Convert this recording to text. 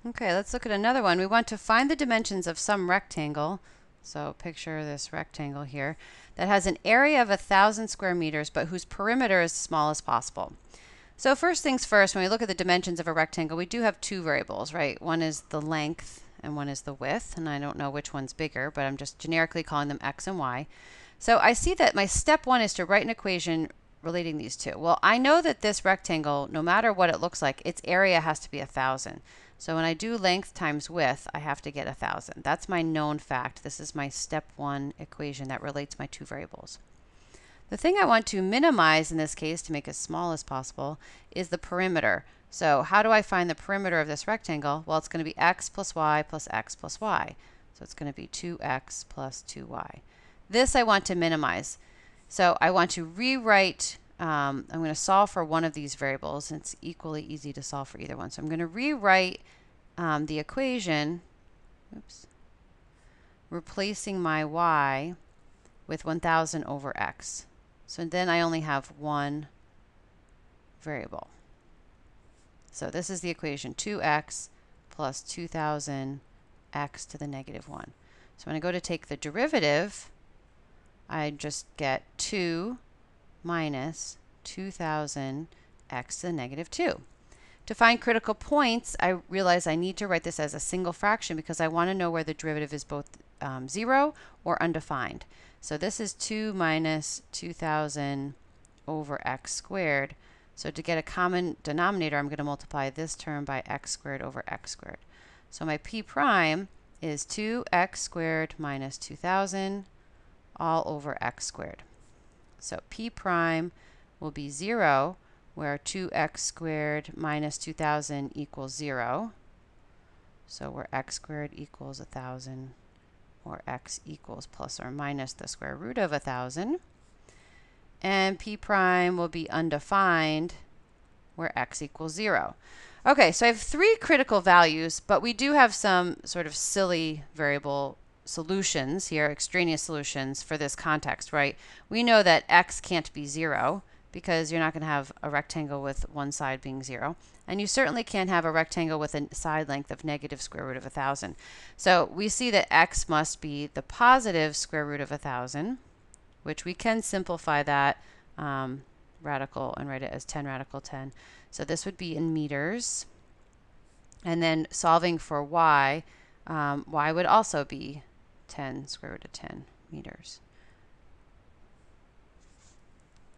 Okay, let's look at another one. We want to find the dimensions of some rectangle. So picture this rectangle here that has an area of 1,000 square meters, but whose perimeter is as small as possible. So first things first, when we look at the dimensions of a rectangle, we do have two variables, right? One is the length and one is the width, and I don't know which one's bigger, but I'm just generically calling them x and y. So I see that my step one is to write an equation relating these two. Well, I know that this rectangle, no matter what it looks like, its area has to be 1,000. So when I do length times width, I have to get 1,000. That's my known fact. This is my step one equation that relates my two variables. The thing I want to minimize in this case to make as small as possible is the perimeter. So how do I find the perimeter of this rectangle? Well, it's going to be x plus y plus x plus y. So it's going to be 2x plus 2y. This I want to minimize. So I want to rewrite, I'm going to solve for one of these variables. It's equally easy to solve for either one. So I'm going to rewrite the equation, replacing my y with 1,000 over x. So then I only have one variable. So this is the equation, 2x plus 2,000 x to the negative 1. So when I go to take the derivative, I just get 2 minus 2,000 x to the negative 2. To find critical points, I realize I need to write this as a single fraction because I want to know where the derivative is both 0 or undefined. So this is 2 minus 2,000 over x squared. So to get a common denominator, I'm going to multiply this term by x squared over x squared. So my p prime is 2x squared minus 2,000 all over x squared. So p prime will be 0, where 2x squared minus 2,000 equals 0. So where x squared equals 1,000, or x equals plus or minus the square root of 1,000. And p prime will be undefined, where x equals 0. Okay, so I have three critical values, but we do have some sort of silly variable solutions here, extraneous solutions for this context, right? We know that x can't be 0 because you're not going to have a rectangle with one side being 0. And you certainly can't have a rectangle with a side length of negative square root of 1,000. So we see that x must be the positive square root of 1,000, which we can simplify that radical and write it as 10 radical 10. So this would be in meters. And then solving for y, y would also be 10 square root of 10 meters.